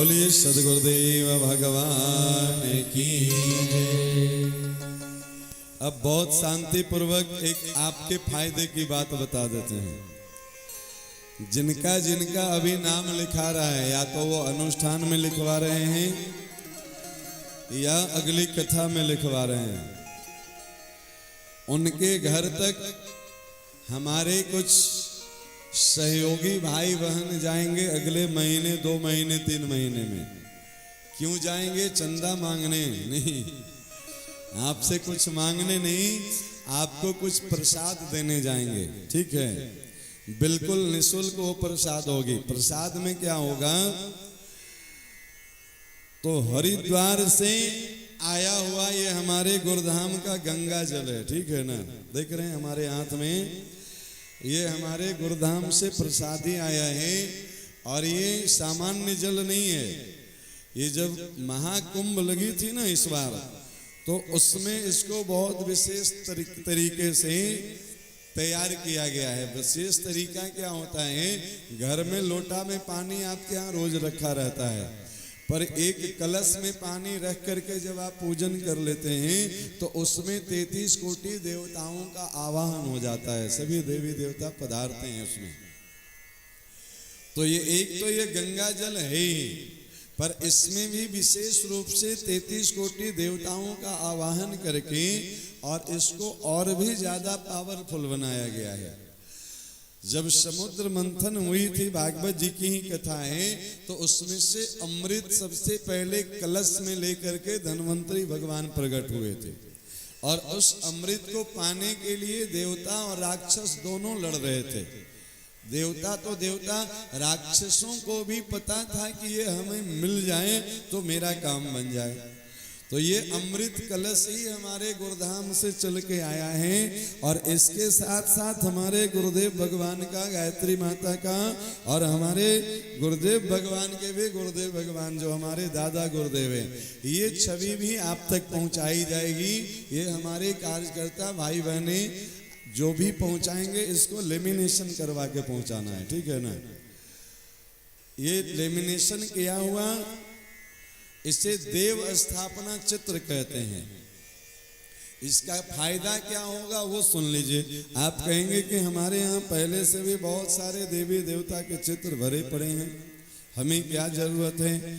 बोलिए सदगुरुदेव भगवान की जय। अब बहुत शांति पूर्वक एक आपके फायदे की बात बता देते हैं। जिनका जिनका अभी नाम लिखा रहा है, या तो वो अनुष्ठान में लिखवा रहे हैं या अगली कथा में लिखवा रहे हैं, उनके घर तक हमारे कुछ सहयोगी भाई बहन जाएंगे अगले महीने, 2 महीने, 3 महीने में। क्यों जाएंगे? चंदा मांगने नहीं, आपसे कुछ मांगने नहीं, आपको कुछ प्रसाद देने जाएंगे। ठीक है, बिल्कुल निःशुल्क वो प्रसाद होगी। प्रसाद में क्या होगा? तो हरिद्वार से आया हुआ ये हमारे गुरुधाम का गंगा जल है। ठीक है ना, देख रहे हैं हमारे हाथ में, ये हमारे गुरुधाम से प्रसादी आया है। और ये सामान्य जल नहीं है। ये जब महाकुंभ लगी थी ना इस बार, तो उसमें इसको बहुत विशेष तरीके से तैयार किया गया है। विशेष तरीका क्या होता है? घर में लोटा में पानी आपके यहाँ रोज रखा रहता है, पर एक कलश में पानी रख करके जब आप पूजन कर लेते हैं तो उसमें 33 कोटि देवताओं का आवाहन हो जाता है। सभी देवी देवता पधारते हैं उसमें। तो ये एक तो ये गंगा जल है ही, पर इसमें भी विशेष रूप से 33 कोटि देवताओं का आवाहन करके और इसको और भी ज्यादा पावरफुल बनाया गया है। जब समुद्र मंथन हुई थी, भागवत जी की ही कथा है, तो उसमें से अमृत सबसे पहले कलश में लेकर के धन्वंतरी भगवान प्रकट हुए थे। और उस अमृत को पाने के लिए देवता और राक्षस दोनों लड़ रहे थे। देवता तो देवता, राक्षसों को भी पता था कि ये हमें मिल जाए तो मेरा काम बन जाए। तो ये अमृत कलश ही हमारे गुरुधाम से चल के आया है। और इसके साथ साथ हमारे गुरुदेव भगवान का, गायत्री माता का, और हमारे गुरुदेव भगवान के भी, गुरुदेव भगवान जो हमारे दादा गुरुदेव हैं, ये छवि भी आप तक पहुंचाई जाएगी। ये हमारे कार्यकर्ता भाई बहने जो भी पहुंचाएंगे, इसको लेमिनेशन करवा के पहुंचाना है। ठीक है ना, ये लेमिनेशन किया हुआ, इसे देव स्थापना चित्र कहते हैं। इसका फायदा क्या होगा वो सुन लीजिए। आप कहेंगे कि हमारे यहाँ पहले से भी बहुत सारे देवी देवता के चित्र भरे पड़े हैं, हमें क्या जरूरत है?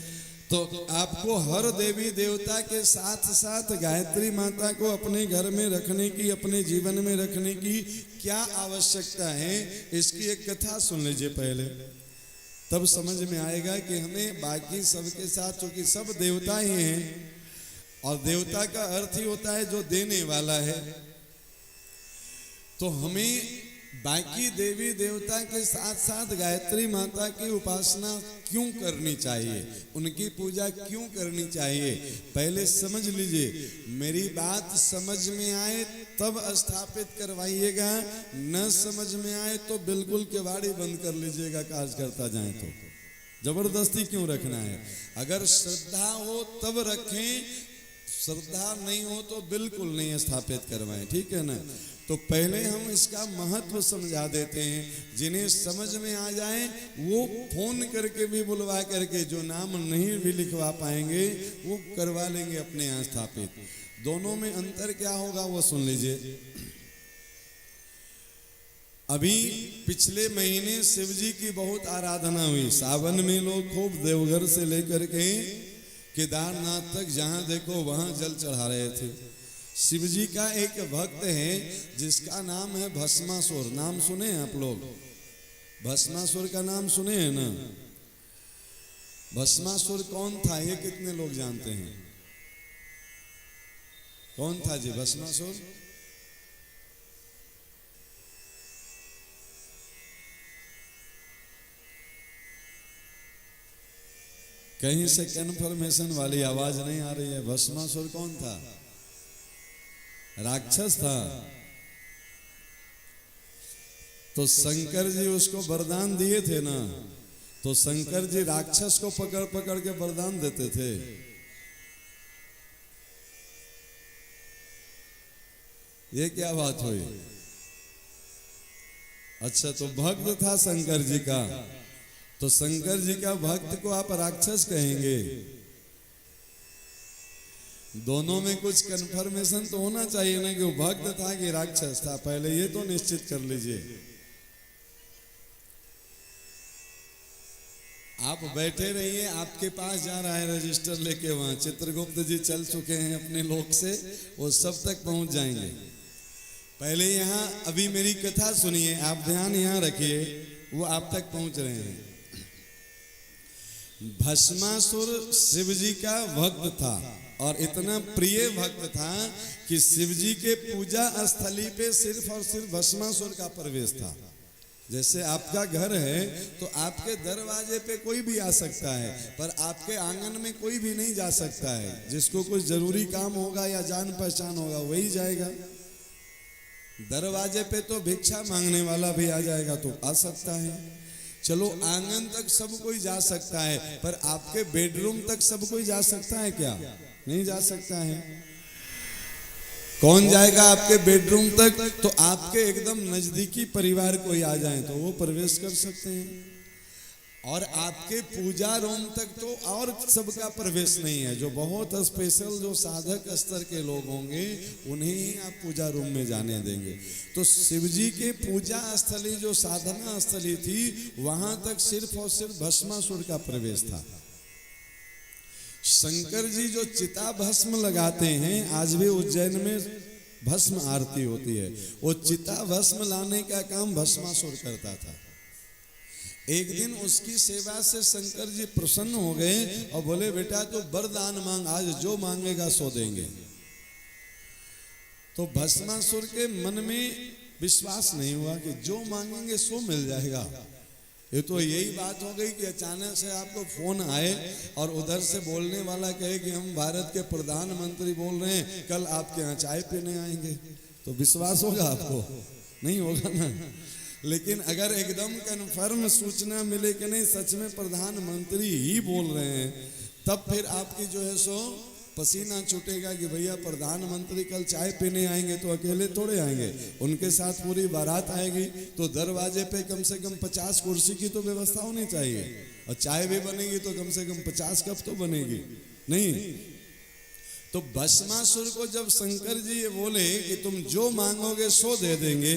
तो आपको हर देवी देवता के साथ साथ गायत्री माता को अपने घर में रखने की, अपने जीवन में रखने की क्या आवश्यकता है, इसकी एक कथा सुन लीजिए पहले, तब समझ में आएगा कि हमें बाकी सबके साथ, चूंकि सब देवता ही हैं, और देवता का अर्थ ही होता है जो देने वाला है, तो हमें बाकी देवी देवता के साथ साथ गायत्री माता की उपासना क्यों करनी चाहिए, उनकी पूजा क्यों करनी चाहिए, पहले समझ लीजिए। मेरी बात समझ में आए तब स्थापित करवाइएगा, न समझ में आए तो बिल्कुल केवाड़ी बंद कर लीजिएगा। कार्यकर्ता जाए तो जबरदस्ती क्यों रखना है? अगर श्रद्धा हो तब रखें, श्रद्धा नहीं हो तो बिल्कुल नहीं स्थापित करवाएं। ठीक है ना? तो पहले हम इसका महत्व समझा देते हैं। जिन्हें समझ में आ जाए वो फोन करके भी बुलवा करके, जो नाम नहीं भी लिखवा पाएंगे वो करवा लेंगे अपने यहाँ स्थापित। दोनों में अंतर क्या होगा वो सुन लीजिए। अभी पिछले महीने शिव जी की बहुत आराधना हुई। सावन में लोग खूब देवघर से लेकर के केदारनाथ तक जहां देखो वहां जल चढ़ा रहे थे। शिव जी का एक भक्त है जिसका नाम है भस्मासुर। नाम सुने हैं आप लोग? भस्मासुर का नाम सुने हैं ना? भस्मासुर कौन था ये कितने लोग जानते हैं? कौन था जी भस्मासुर? कहीं से कन्फर्मेशन वाली आवाज नहीं आ रही है। भस्मासुर कौन था? राक्षस था। तो शंकर जी उसको वरदान दिए थे ना, तो शंकर जी राक्षस को पकड़ पकड़ के वरदान देते थे। ये क्या बात हुई? अच्छा, तो भक्त था शंकर जी का, तो शंकर जी का भक्त को आप राक्षस कहेंगे? दोनों में कुछ कन्फर्मेशन तो होना चाहिए ना कि वो भक्त था कि राक्षस था, पहले ये तो निश्चित कर लीजिए। आप बैठे रहिए, आपके पास जा रहा है रजिस्टर लेके, वहां चित्रगुप्त जी चल चुके हैं अपने लोक से, वो सब तक पहुंच जाएंगे। पहले यहाँ अभी मेरी कथा सुनिए, आप ध्यान यहाँ रखिए, वो आप तक पहुंच रहे हैं। भस्मासुर शिव जी का भक्त था और इतना प्रिय भक्त था कि शिव जी के पूजा स्थली पे सिर्फ और सिर्फ भस्मासुर का प्रवेश था। जैसे आपका घर है तो आपके दरवाजे पे कोई भी आ सकता है, पर आपके आंगन में कोई भी नहीं जा सकता है। जिसको कुछ जरूरी काम होगा या जान पहचान होगा वही जाएगा। दरवाजे पे तो भिक्षा मांगने वाला भी आ जाएगा तो आ सकता है। चलो आंगन तक सब कोई जा सकता है, पर आपके बेडरूम तक सब कोई जा सकता है क्या? नहीं जा सकता है। कौन जाएगा आपके बेडरूम तक? तो आपके एकदम नजदीकी परिवार कोई आ जाए तो वो प्रवेश कर सकते हैं। और आपके पूजा रूम तक तो और सबका प्रवेश नहीं है। जो बहुत स्पेशल, जो साधक स्तर के लोग होंगे उन्हें ही आप पूजा रूम में जाने देंगे। तो शिव जी के पूजा स्थली, जो साधना स्थली थी, वहां तक सिर्फ और सिर्फ भस्मासुर का प्रवेश था। शंकर जी जो चिता भस्म लगाते हैं, आज भी उज्जैन में भस्म आरती होती है, वो चिता भस्म लाने का काम भस्मासुर करता था। एक दिन उसकी सेवा से शंकर जी प्रसन्न हो गए और बोले, बेटा तो वरदान मांग, आज जो मांगेगा सो देंगे। तो भस्मासुर के मन में विश्वास नहीं हुआ कि जो मांगेंगे सो मिल जाएगा। ये तो यही बात हो गई कि अचानक से आपको फोन आए और उधर से बोलने वाला कहे कि हम भारत के प्रधानमंत्री बोल रहे हैं, कल आपके यहाँ चाय पीने आएंगे, तो विश्वास होगा आपको? नहीं होगा ना। लेकिन अगर एकदम कन्फर्म सूचना मिले कि नहीं सच में प्रधानमंत्री ही बोल रहे हैं, तब फिर आपकी जो है सो पसीना छूटेगा कि भैया प्रधानमंत्री कल चाय पीने आएंगे, तो अकेले थोड़े आएंगे, उनके साथ पूरी बारात आएगी। तो दरवाजे पे कम से कम 50 कुर्सी की तो व्यवस्था होनी चाहिए, और चाय भी बनेगी तो कम से कम 50 कप तो बनेगी। नहीं, तो भस्मासुर को जब शंकर जी ये बोले कि तुम जो मांगोगे सो दे देंगे,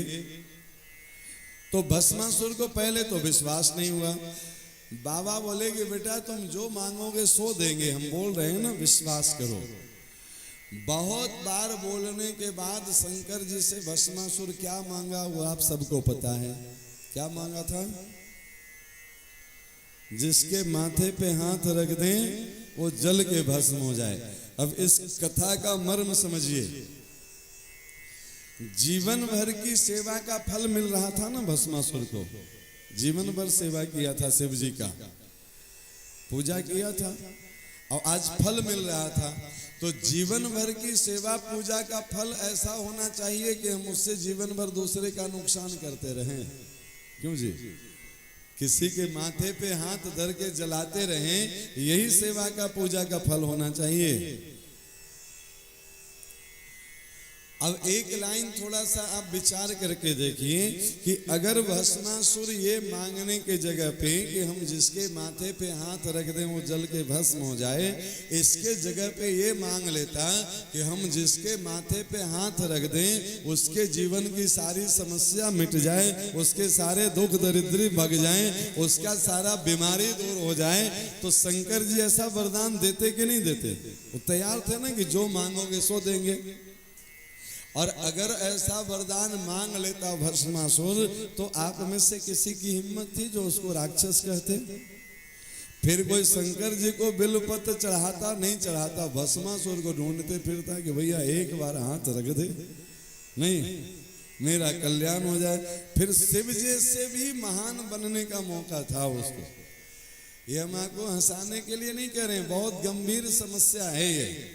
तो भस्मासुर को पहले तो विश्वास नहीं हुआ। बाबा बोले कि बेटा तुम जो मांगोगे सो देंगे, हम बोल रहे हैं ना विश्वास करो। बहुत बार बोलने के बाद शंकर जी से भस्मासुर क्या मांगा वो आप सबको पता है। क्या मांगा था? जिसके माथे पे हाथ रख दें वो जल के भस्म हो जाए। अब इस कथा का मर्म समझिए। जीवन भर की सेवा का फल मिल रहा था ना भस्मासुर को, जीवन भर सेवा किया था, शिव जी का पूजा किया था और आज फल मिल रहा था। तो जीवन भर की सेवा पूजा का फल ऐसा होना चाहिए कि हम उससे जीवन भर दूसरे का नुकसान करते रहें। क्यों जी? किसी के माथे पे हाथ धर के जलाते रहें, यही सेवा का पूजा का फल होना चाहिए। अब एक लाइन थोड़ा सा आप विचार करके देखिए कि अगर भस्मासुर ये मांगने के जगह पे कि हम जिसके माथे पे हाथ रख दें वो जल के भस्म हो जाए, इसके जगह पे ये मांग लेता कि हम जिसके माथे पे हाथ रख दें उसके जीवन की सारी समस्या मिट जाए, उसके सारे दुख दरिद्री भग जाए, उसका सारा बीमारी दूर हो जाए, तो शंकर जी ऐसा वरदान देते कि नहीं देते? वो तैयार थे ना कि जो मांगोगे सो देंगे। और अगर ऐसा वरदान मांग लेता भस्मासुर, तो आप में से किसी की हिम्मत थी जो उसको राक्षस कहते? फिर कोई शंकर जी को बिल्वपत्र चढ़ाता? नहीं चढ़ाता, भस्मासुर को ढूंढते फिरता कि भैया एक बार हाथ रख दे, नहीं मेरा कल्याण हो जाए। फिर शिव जी से भी महान बनने का मौका था उसको। ये हम आपको हंसाने के लिए नहीं कह रहे हैं, बहुत गंभीर समस्या है ये।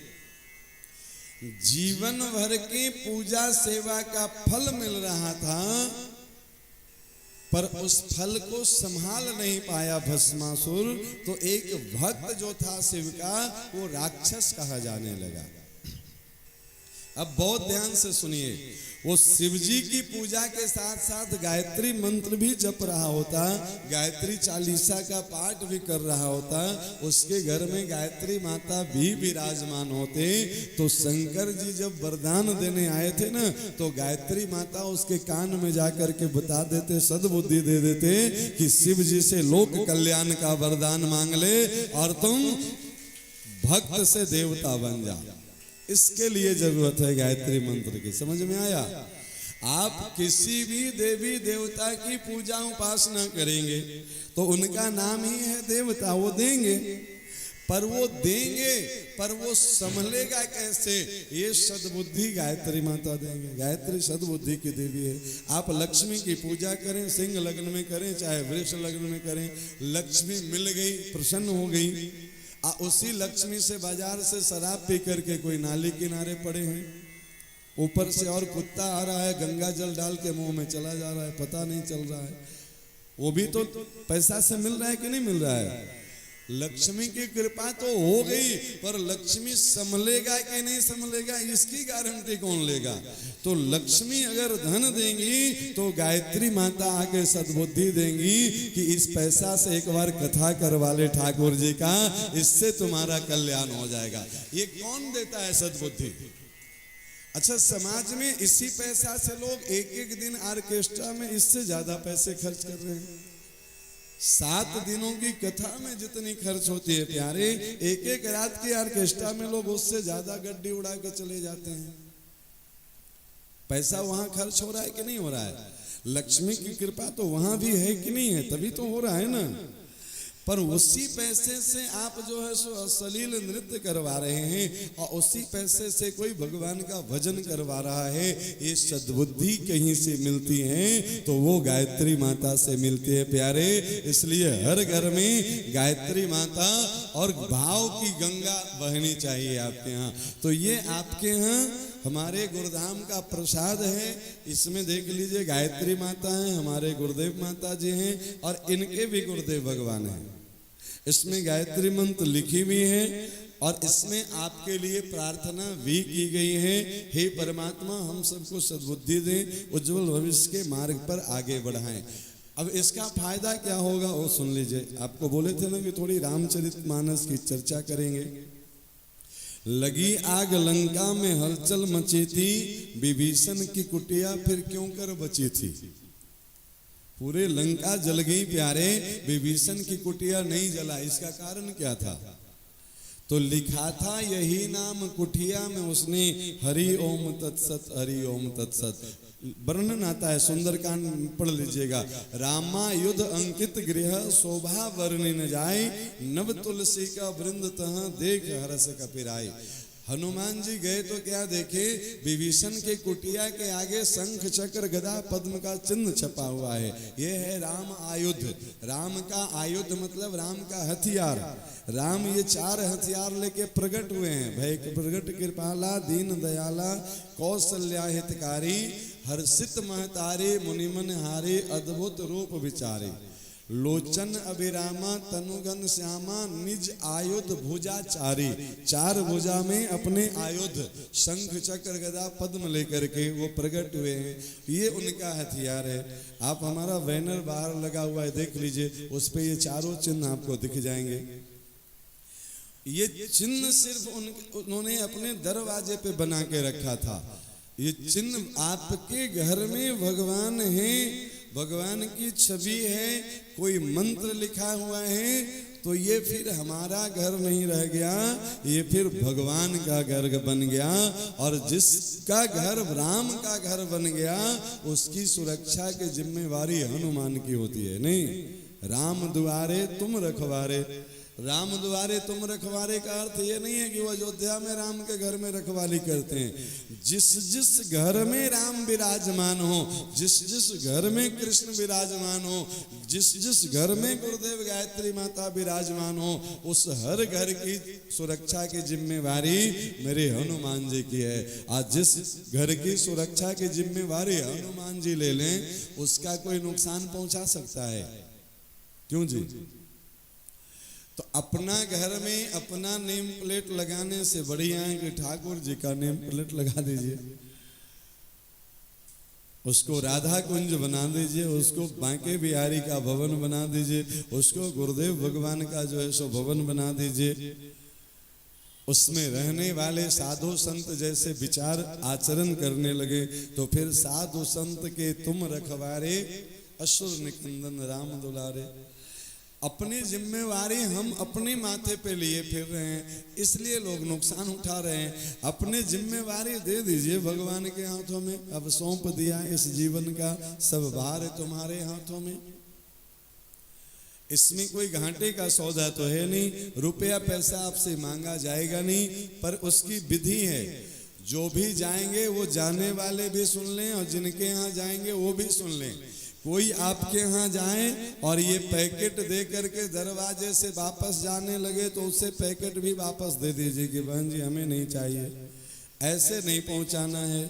जीवन भर की पूजा सेवा का फल मिल रहा था, पर उस फल को संभाल नहीं पाया भस्मासुर, तो एक भक्त जो था शिव का वो राक्षस कहा जाने लगा। अब बहुत ध्यान से सुनिए, वो शिव जी की पूजा के साथ साथ गायत्री मंत्र भी जप रहा होता, गायत्री चालीसा का पाठ भी कर रहा होता, उसके घर में गायत्री माता भी विराजमान होते। तो शंकर जी जब वरदान देने आए थे ना, तो गायत्री माता उसके कान में जाकर के बता देते, सद्बुद्धि दे देते कि शिव जी से लोक कल्याण का वरदान मांग ले और तुम भक्त से देवता बन जा। इसके लिए जरूरत है गायत्री मंत्र की। समझ में आया? आप किसी भी देवी देवता की पूजा उपासना करेंगे तो उनका नाम ही है देवता, वो देंगे, पर वो देंगे पर वो संभलेगा कैसे? ये सद्बुद्धि गायत्री माता देंगे। गायत्री सद्बुद्धि की देवी है। आप लक्ष्मी की पूजा करें, सिंह लग्न में करें चाहे वृष लग्न में करें, लक्ष्मी मिल गई, प्रसन्न हो गई। उसी लक्ष्मी से बाजार से शराब पी करके कोई नाली किनारे पड़े हैं, ऊपर से और कुत्ता आ रहा है, गंगा जल डाल के मुंह में चला जा रहा है, पता नहीं चल रहा है। वो भी तो पैसा से मिल रहा है कि नहीं मिल रहा है? लक्ष्मी की कृपा तो हो गई, पर लक्ष्मी संभलेगा कि नहीं संभलेगा इसकी गारंटी कौन लेगा? तो लक्ष्मी अगर धन देंगी तो गायत्री माता आके सद्बुद्धि देंगी कि इस पैसा से एक बार कथा करवा ले ठाकुर जी का, इससे तुम्हारा कल्याण हो जाएगा। ये कौन देता है सद्बुद्धि? अच्छा, समाज में इसी पैसा से लोग एक एक दिन ऑर्केस्ट्रा में इससे ज्यादा पैसे खर्च कर रहे हैं। 7 दिनों की कथा में जितनी खर्च होती है प्यारे, एक एक रात की ऑर्केस्ट्रा में लोग उससे ज्यादा गड्डी उड़ा के चले जाते हैं। पैसा वहां खर्च हो रहा है कि नहीं हो रहा है? लक्ष्मी की कृपा तो वहां भी है कि नहीं है? तभी तो हो रहा है ना। पर उसी पैसे से आप जो है सो अश्लील नृत्य करवा रहे हैं और उसी पैसे से कोई भगवान का भजन करवा रहा है। ये सद्बुद्धि कहीं से मिलती है तो वो गायत्री माता से मिलती है प्यारे। इसलिए हर घर में गायत्री माता और भाव की गंगा बहनी चाहिए आपके यहाँ। तो ये आपके यहाँ हमारे गुरुधाम का प्रसाद है। इसमें देख लीजिए गायत्री माता है, हमारे गुरुदेव माता जी हैं और इनके भी गुरुदेव भगवान हैं। इसमें गायत्री मंत्र लिखी हुई है और इसमें आपके लिए प्रार्थना भी की गई है। हे परमात्मा, हम सबको सद्बुद्धि दें, उज्जवल भविष्य के मार्ग पर आगे बढ़ाएं। अब इसका फायदा क्या होगा वो सुन लीजिए। आपको बोले थे ना कि थोड़ी रामचरितमानस की चर्चा करेंगे। लगी आग लंका में हलचल मची थी, विभीषण की कुटिया फिर क्यों कर बची थी। पूरे लंका जल गई प्यारे, विभीषण की कुटिया नहीं जला। इसका कारण क्या था? तो लिखा था यही नाम कुटिया में उसने, हरि ओम तत्सत, हरि ओम तत्सत। वर्णन आता है, सुंदरकांड पढ़ लीजिएगा। रामायुध अंकित गृह शोभा वर्णि न जाय, नव तुलसी का वृंद तह देख हरस कपिराई। हनुमान जी गए तो क्या देखे? विभीषण के कुटिया के आगे शंख चक्र गदा पद्म का चिन्ह छपा हुआ है। ये है राम आयुध। राम का आयुध मतलब राम का हथियार। राम ये 4 हथियार लेके प्रकट हुए हैं। भय प्रगट कृपाला, दीन दयाला, कौशल्या हितकारी, हर्षित महतारे, मुनिमन हारे, अद्भुत रूप विचारे। लोचन अभिरामा, तनुगन श्यामा, निज आयुध भुजा चारी। 4 भुजा में अपने आयुध शंख चक्र गदा पद्म लेकर के वो प्रकट हुए हैं। ये उनका हथियार है। आप हमारा बैनर बाहर लगा हुआ है, देख लीजिए, उस पे ये 4 चिन्ह आपको दिख जाएंगे। ये चिन्ह सिर्फ उन्होंने अपने दरवाजे पे बना के रखा था। ये चिन्ह आपके घर में भगवान है, भगवान की छवि है, कोई मंत्र लिखा हुआ है, तो ये फिर हमारा घर नहीं रह गया, ये फिर भगवान का घर बन गया। और जिसका घर राम का घर बन गया उसकी सुरक्षा की जिम्मेवारी हनुमान की होती है। नहीं, राम दुआरे तुम रखवारे। राम दुआरे तुम रखवारे का अर्थ ये नहीं है कि वो अयोध्या में राम के घर में रखवाली करते हैं। जिस जिस घर में राम विराजमान हो, जिस जिस घर में कृष्ण विराजमान हो, जिस जिस घर में गुरुदेव गायत्री माता विराजमान हो, उस हर घर की सुरक्षा की जिम्मेवारी मेरे हनुमान जी की है। आज जिस घर की सुरक्षा की जिम्मेवारी हनुमान जी ले लें, उसका कोई नुकसान पहुंचा सकता है? क्यों जी? तो अपना घर में अपना नेम प्लेट लगाने से बढ़िया है कि ठाकुर जी का नेम प्लेट लगा दीजिए। उसको राधा कुंज बना दीजिए, उसको बांके बिहारी का भवन बना दीजिए, उसको गुरुदेव भगवान का जो है सो भवन बना दीजिए। उसमें रहने वाले साधु संत जैसे विचार आचरण करने लगे तो फिर साधु संत के तुम रखवारे, असुर निकंदन राम दुलारे। अपनी जिम्मेवारी हम अपने माथे पे लिए फिर रहे हैं, इसलिए लोग नुकसान उठा रहे हैं। अपनी जिम्मेवारी दे दीजिए भगवान के हाथों में। अब सौंप दिया इस जीवन का सब भार तुम्हारे हाथों में। इसमें कोई घाटे का सौदा तो है नहीं, रुपया पैसा आपसे मांगा जाएगा नहीं, पर उसकी विधि है। जो भी जाएंगे वो जाने वाले भी सुन लें और जिनके यहाँ जाएंगे वो भी सुन लें। कोई आपके यहाँ जाए और ये पैकेट दे करके दरवाजे से वापस जाने लगे तो उसे पैकेट भी वापस दे दीजिए कि बहन जी हमें नहीं चाहिए। ऐसे नहीं पहुँचाना है।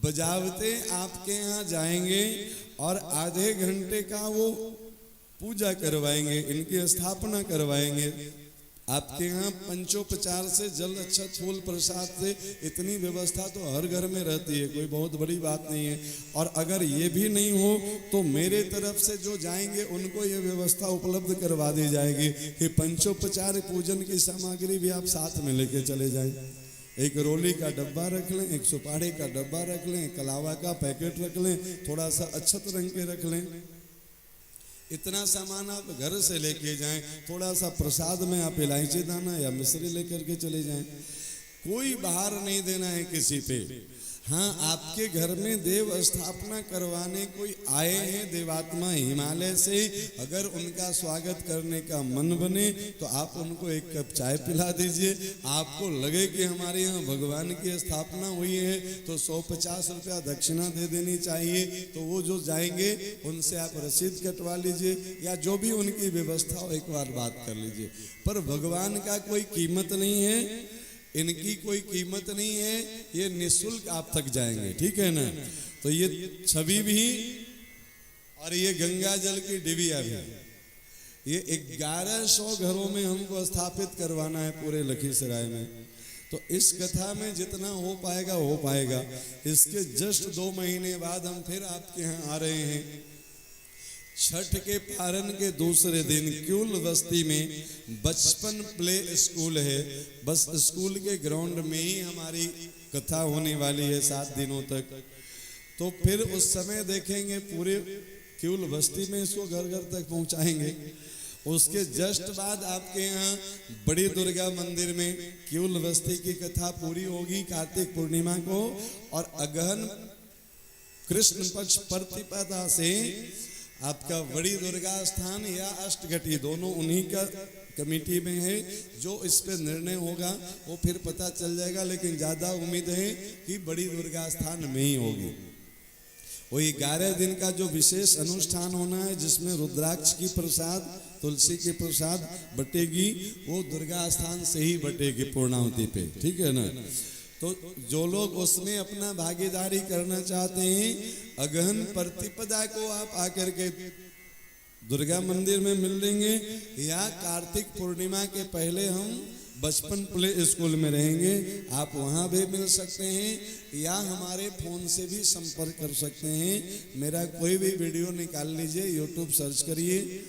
बजावते आपके यहाँ जाएंगे और आधे घंटे का वो पूजा करवाएंगे, इनकी स्थापना करवाएंगे। आपके यहाँ पंचोपचार से जल अच्छा फूल प्रसाद से इतनी व्यवस्था तो हर घर में रहती है, कोई बहुत बड़ी बात नहीं है। और अगर ये भी नहीं हो तो मेरे तरफ से जो जाएंगे उनको ये व्यवस्था उपलब्ध करवा दी जाएगी कि पंचोपचार पूजन की सामग्री भी आप साथ में लेके चले जाएं। एक रोली का डब्बा रख लें, एक सुपारी का डब्बा रख लें, कलावा का पैकेट रख लें, थोड़ा सा अक्षत रंग के रख लें। इतना सामान आप घर से लेके जाएं। थोड़ा सा प्रसाद में आप इलायची दाना या मिश्री लेकर के चले जाएं। कोई बाहर नहीं देना है किसी पे। हाँ, आपके घर में देव स्थापना करवाने कोई आए हैं देवात्मा हिमालय से, अगर उनका स्वागत करने का मन बने तो आप उनको एक कप चाय पिला दीजिए। आपको लगे कि हमारे यहाँ भगवान की स्थापना हुई है तो 150 रुपया दक्षिणा दे देनी चाहिए। तो वो जो जाएंगे उनसे आप रसीद कटवा लीजिए या जो भी उनकी व्यवस्था हो एक बार बात कर लीजिए। पर भगवान का कोई कीमत नहीं है, इनकी कोई कीमत नहीं है, ये निःशुल्क आप तक जाएंगे। ठीक है ना। तो ये छवि भी और ये गंगा जल की डिबिया भी, ये 1100 घरों में हमको स्थापित करवाना है पूरे लखीसराय में। तो इस कथा में जितना हो पाएगा हो पाएगा। इसके जस्ट 2 महीने बाद हम फिर आपके यहाँ आ रहे हैं। छठ के पारण के दूसरे दिन क्यूल बस्ती में बचपन प्ले स्कूल है। बस स्कूल के ग्राउंड में ही हमारी कथा होने वाली है 7 दिनों तक। तो फिर उस समय देखेंगे पूरे क्यूल बस्ती में इसको घर घर तक पहुंचाएंगे। उसके जस्ट बाद आपके यहाँ बड़ी दुर्गा मंदिर में क्यूल बस्ती की कथा पूरी होगी कार्तिक पूर्णिमा को। और अगहन कृष्ण पक्ष प्रतिपदा से आपका बड़ी दुर्गा स्थान या अष्टघटी दोनों उन्हीं का कमेटी में है। जो इस पे निर्णय होगा वो फिर पता चल जाएगा, लेकिन ज्यादा उम्मीद है कि बड़ी दुर्गा स्थान में ही होगी। वो 11 दिन का जो विशेष अनुष्ठान होना है जिसमें रुद्राक्ष की प्रसाद, तुलसी की प्रसाद बटेगी, वो दुर्गा स्थान से ही बटेगी पूर्णाहुति पे। ठीक है ना। तो जो लोग उसमें अपना भागीदारी करना चाहते हैं, अगहन प्रतिपदा को आप आकर के दुर्गा मंदिर में मिल लेंगे या कार्तिक पूर्णिमा के पहले हम बचपन प्ले स्कूल में रहेंगे, आप वहाँ भी मिल सकते हैं या हमारे फोन से भी संपर्क कर सकते हैं। मेरा कोई भी वीडियो निकाल लीजिए, यूट्यूब सर्च करिए,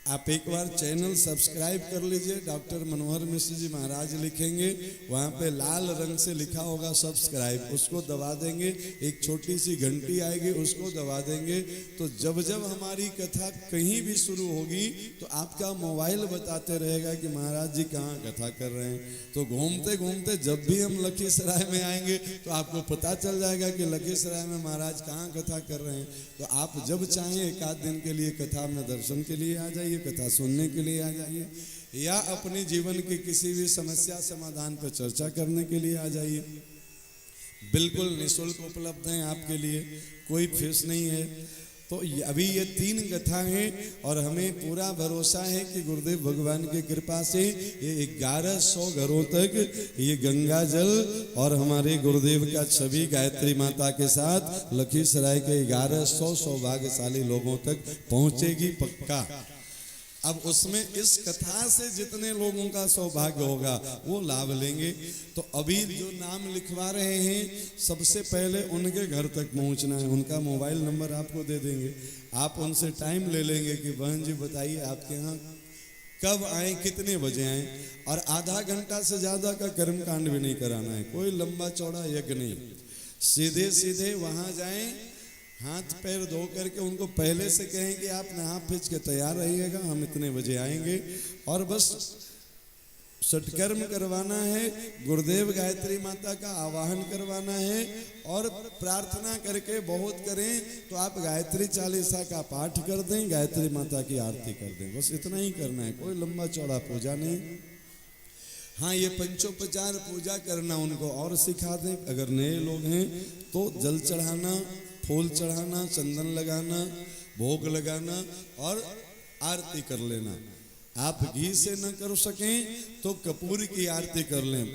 आप एक बार चैनल सब्सक्राइब कर लीजिए। डॉक्टर मनोहर मिश्र जी महाराज लिखेंगे, वहाँ पे लाल रंग से लिखा होगा सब्सक्राइब, उसको दबा देंगे। एक छोटी सी घंटी आएगी, उसको दबा देंगे। तो जब जब हमारी कथा कहीं भी शुरू होगी तो आपका मोबाइल बताते रहेगा कि महाराज जी कहाँ कथा कर रहे हैं। तो घूमते घूमते जब भी हम लखीसराय में आएंगे तो आपको पता चल जाएगा कि लखीसराय में महाराज कहाँ कथा कर रहे हैं। तो आप जब चाहें 1 आध दिन के लिए कथा में दर्शन के लिए आ जाइए, कथा सुनने के लिए आ जाइए, या अपने जीवन की किसी भी समस्या समाधान पर चर्चा करने के लिए आ जाइए। बिल्कुल निःशुल्क उपलब्ध हैं आपके लिए, कोई फीस नहीं है। तो अभी ये 3 कथा हैं और हमें पूरा भरोसा है कि गुरुदेव भगवान की कृपा से ये 1100 घरों तक ये गंगा जल और हमारे गुरुदेव का छवि गायत्री माता के साथ लखीसराय के 1100 सौभाग्यशाली लोगों तक पहुंचेगी पक्का। अब उसमें इस कथा से जितने लोगों का सौभाग्य होगा वो लाभ लेंगे। तो अभी जो नाम लिखवा रहे हैं सबसे पहले उनके घर तक पहुंचना है। उनका मोबाइल नंबर आपको दे देंगे, आप उनसे टाइम ले लेंगे कि बहन जी बताइए आपके यहाँ कब आए, कितने बजे आए, और आधा घंटा से ज्यादा का कर्मकांड भी नहीं कराना है, कोई लंबा चौड़ा यज्ञ नहीं। सीधे सीधे वहां जाएं, हाथ पैर धो करके उनको पहले से कहें कि आप नहा फिज के तैयार रहिएगा, हम इतने बजे आएंगे, और बस सत्कर्म करवाना है, गुरुदेव गायत्री माता का आवाहन करवाना है, और प्रार्थना करके बहुत करें तो आप गायत्री चालीसा का पाठ कर दें, गायत्री माता की आरती कर दें, बस इतना ही करना है, कोई लंबा चौड़ा पूजा नहीं। हाँ, ये पंचोपचार पूजा करना उनको और सिखा दें। अगर नए लोग हैं तो जल चढ़ाना, फूल चढ़ाना, चंदन लगाना, भोग लगाना और आरती कर लेना। आप घी से न कर सकें तो कपूर की आरती कर लें।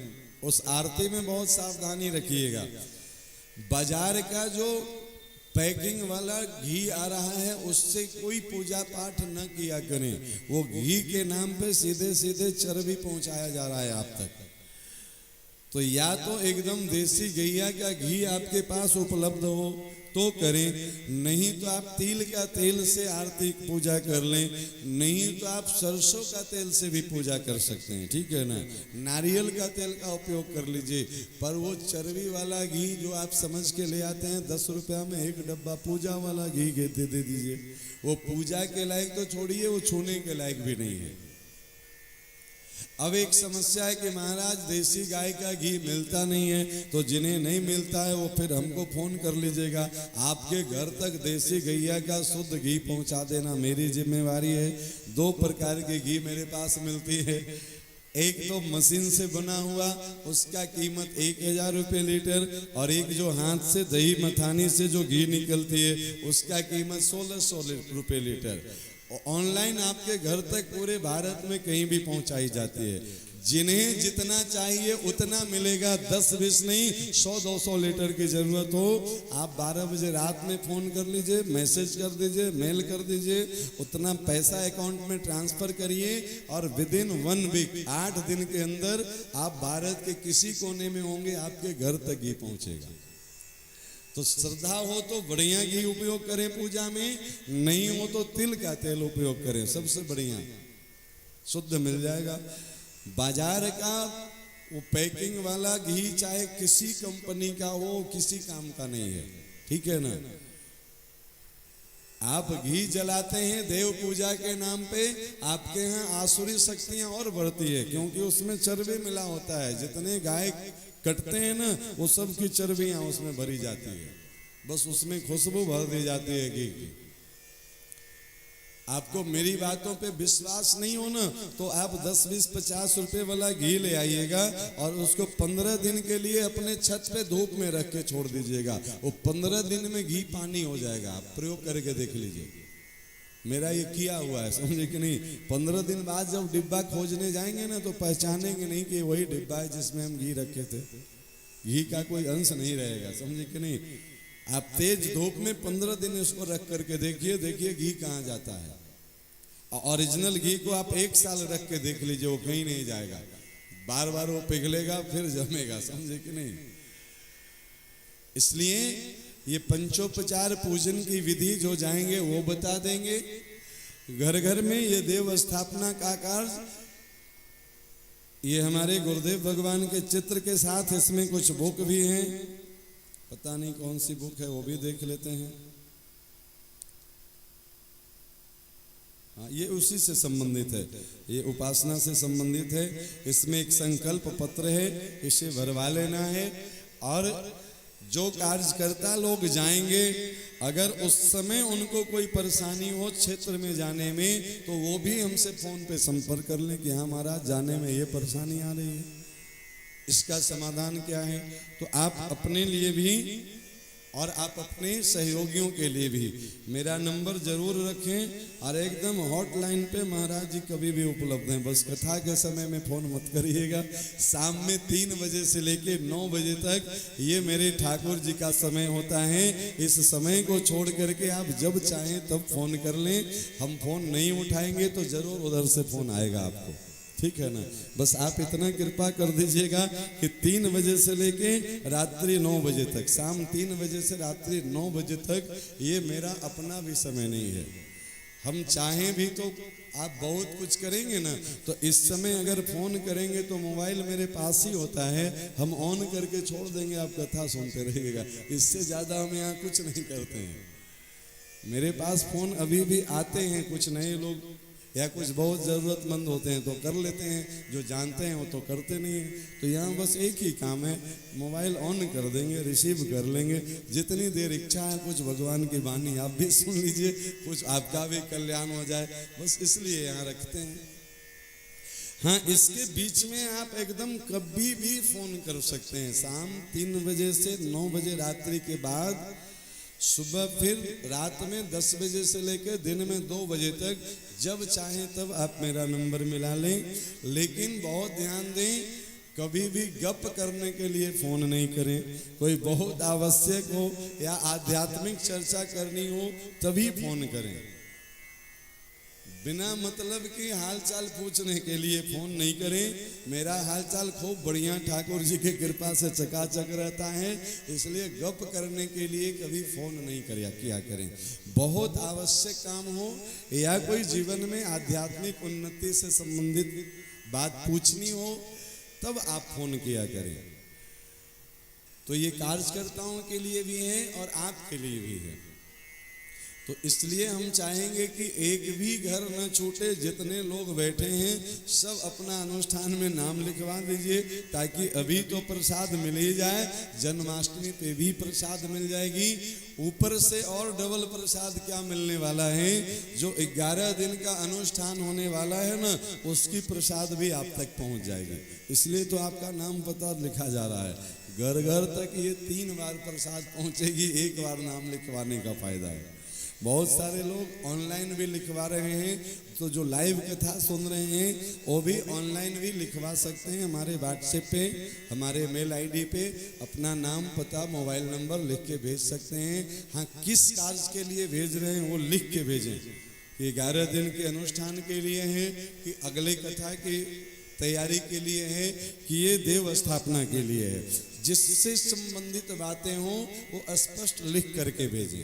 उस आरती में बहुत सावधानी रखिएगा, बाजार का जो पैकिंग वाला घी आ रहा है उससे कोई पूजा पाठ न किया करें। वो घी के नाम पे सीधे सीधे चर्बी पहुंचाया जा रहा है आप तक। तो या तो एकदम देसी गैया का घी आपके पास उपलब्ध हो तो करें, नहीं तो आप तिल का तेल से आरती पूजा कर लें, नहीं तो आप सरसों का तेल से भी पूजा कर सकते हैं, ठीक है ना। नारियल का तेल का उपयोग कर लीजिए, पर वो चर्बी वाला घी जो आप समझ के ले आते हैं 10 रुपया में एक डब्बा पूजा वाला घी दे दीजिए। वो पूजा के लायक तो छोड़िए, वो छूने के लायक भी नहीं है। अब एक समस्या है कि महाराज देसी गाय का घी मिलता नहीं है, तो जिन्हें नहीं मिलता है वो फिर हमको फोन कर लीजिएगा, आपके घर तक देसी गैया का शुद्ध घी पहुंचा देना मेरी जिम्मेवारी है। 2 प्रकार के घी मेरे पास मिलती है, एक तो मशीन से बना हुआ, उसका कीमत 1000 रुपये लीटर, और एक जो हाथ से दही मथानी से जो घी निकलती है उसका कीमत 1600 रुपये लीटर। ऑनलाइन आपके घर तक पूरे भारत में कहीं भी पहुंचाई जाती है। जिन्हें जितना चाहिए उतना मिलेगा, 10-20 नहीं, 100-200 लीटर की जरूरत हो आप 12 बजे रात में फोन कर लीजिए, मैसेज कर दीजिए, मेल कर दीजिए, उतना पैसा अकाउंट में ट्रांसफर करिए, और विदिन 1 वीक 8 दिन के अंदर आप भारत के किसी कोने में होंगे, आपके घर तक ही पहुंचेगा। तो श्रद्धा हो तो बढ़िया घी उपयोग करें पूजा में, नहीं हो तो तिल का तेल उपयोग करें, सबसे बढ़िया शुद्ध मिल जाएगा। बाजार का वो पैकिंग वाला घी चाहे किसी कंपनी का हो, किसी काम का नहीं है, ठीक है ना। आप घी जलाते हैं देव पूजा के नाम पे, आपके यहाँ आसुरी शक्तियां और बढ़ती है, क्योंकि उसमें चर्बी मिला होता है। जितने गाय कटते हैं ना वो सब की चर्बियां उसमें भरी जाती है, बस उसमें खुशबू भर दी जाती है घी की। आपको मेरी बातों पे विश्वास नहीं हो ना तो आप 10, 20, 50 रुपए वाला घी ले आइएगा और उसको 15 दिन के लिए अपने छत पे धूप में रख के छोड़ दीजिएगा। वो 15 दिन में घी पानी हो जाएगा। आप प्रयोग करके देख लीजिए, मेरा ये किया हुआ है, समझे कि नहीं। 15 दिन बाद जब डिब्बा खोजने जाएंगे ना तो पहचानेंगे नहीं कि वही डिब्बा है जिसमें हम घी रखे थे। घी का कोई अंश नहीं रहेगा, समझे कि नहीं। आप तेज धूप में 15 दिन इसको रख करके देखिए, देखिए घी कहाँ जाता है। ओरिजिनल घी को आप 1 साल रख के देख लीजिए, वो कहीं नहीं जाएगा, बार बार वो पिघलेगा फिर जमेगा, समझे कि नहीं। इसलिए ये पंचोपचार पूजन की विधि जो जाएंगे वो बता देंगे। घर घर में ये देव स्थापना का कार्य, ये हमारे गुरुदेव भगवान के चित्र के साथ इसमें कुछ बुक भी हैं, पता नहीं कौन सी बुक है, वो भी देख लेते हैं। हाँ, ये उसी से संबंधित है, ये उपासना से संबंधित है। इसमें एक संकल्प पत्र है, इसे भरवा लेना है। और जो कार्यकर्ता लोग जाएंगे, अगर उस समय उनको कोई परेशानी हो क्षेत्र में जाने में, तो वो भी हमसे फोन पे संपर्क कर लें कि हाँ महाराज जाने में ये परेशानी आ रही है, इसका समाधान क्या है। तो आप अपने लिए भी और आप अपने सहयोगियों के लिए भी मेरा नंबर जरूर रखें और एकदम हॉटलाइन पे महाराज जी कभी भी उपलब्ध हैं। बस कथा के समय में फ़ोन मत करिएगा। शाम में 3 बजे से लेके 9 बजे तक ये मेरे ठाकुर जी का समय होता है। इस समय को छोड़ करके आप जब चाहें तब फ़ोन कर लें। हम फ़ोन नहीं उठाएंगे तो ज़रूर उधर से फ़ोन आएगा आपको, ठीक है ना। बस आप इतना कृपा कर दीजिएगा कि 3 बजे से लेके रात्रि 9 बजे तक, शाम 3 बजे से रात्रि 9 बजे तक ये मेरा अपना भी समय नहीं है। हम चाहें भी तो आप बहुत कुछ करेंगे ना, तो इस समय अगर फ़ोन करेंगे तो मोबाइल मेरे पास ही होता है, हम ऑन करके छोड़ देंगे, आप कथा सुनते रहिएगा। इससे ज़्यादा हम यहाँ कुछ नहीं करते हैं। मेरे पास फ़ोन अभी भी आते हैं, कुछ नए लोग या कुछ बहुत ज़रूरतमंद होते हैं तो कर लेते हैं, जो जानते हैं वो तो करते नहीं हैं। तो यहाँ बस एक ही काम है, मोबाइल ऑन कर देंगे, रिसीव कर लेंगे। जितनी देर इच्छा है कुछ भगवान की वाणी आप भी सुन लीजिए, कुछ आपका भी कल्याण हो जाए, बस इसलिए यहाँ रखते हैं। हाँ, इसके बीच में आप एकदम कभी भी फ़ोन कर सकते हैं। शाम 3 बजे से 9 बजे रात्रि के बाद, सुबह फिर रात में 10 बजे से लेकर दिन में 2 बजे तक, जब चाहें तब आप मेरा नंबर मिला लें। लेकिन बहुत ध्यान दें, कभी भी गप करने के लिए फ़ोन नहीं करें। कोई बहुत आवश्यक हो या आध्यात्मिक चर्चा करनी हो तभी फ़ोन करें। बिना मतलब की हालचाल पूछने के लिए फ़ोन नहीं करें। मेरा हालचाल खूब बढ़िया ठाकुर जी की कृपा से चकाचक रहता है, इसलिए गप करने के लिए कभी फ़ोन नहीं किया करें। बहुत आवश्यक काम हो या कोई जीवन में आध्यात्मिक उन्नति से संबंधित बात पूछनी हो तब आप फ़ोन किया करें। तो ये कार्यकर्ताओं के लिए भी है और आपके लिए भी है। तो इसलिए हम चाहेंगे कि एक भी घर न छूटे। जितने लोग बैठे हैं सब अपना अनुष्ठान में नाम लिखवा दीजिए, ताकि अभी तो प्रसाद मिल ही जाए, जन्माष्टमी पे भी प्रसाद मिल जाएगी। ऊपर से और डबल प्रसाद क्या मिलने वाला है, जो 11 दिन का अनुष्ठान होने वाला है ना, उसकी प्रसाद भी आप तक पहुंच जाएगी। इसलिए तो आपका नाम पता लिखा जा रहा है। घर घर तक ये 3 बार प्रसाद पहुंचेगी, 1 बार नाम लिखवाने का फायदा है। बहुत सारे लोग ऑनलाइन भी लिखवा रहे हैं, तो जो लाइव कथा सुन रहे हैं वो भी ऑनलाइन भी लिखवा सकते हैं। हमारे व्हाट्सएप पे, हमारे मेल आईडी पे अपना नाम, पता, मोबाइल नंबर लिख के भेज सकते हैं। हाँ, किस कार्य के लिए भेज रहे हैं वो लिख के भेजें, कि 11 दिन के अनुष्ठान के लिए है, कि अगले कथा की तैयारी के लिए है, कि ये देव स्थापना के लिए है। जिससे संबंधित बातें हों वो स्पष्ट लिख करके भेजें।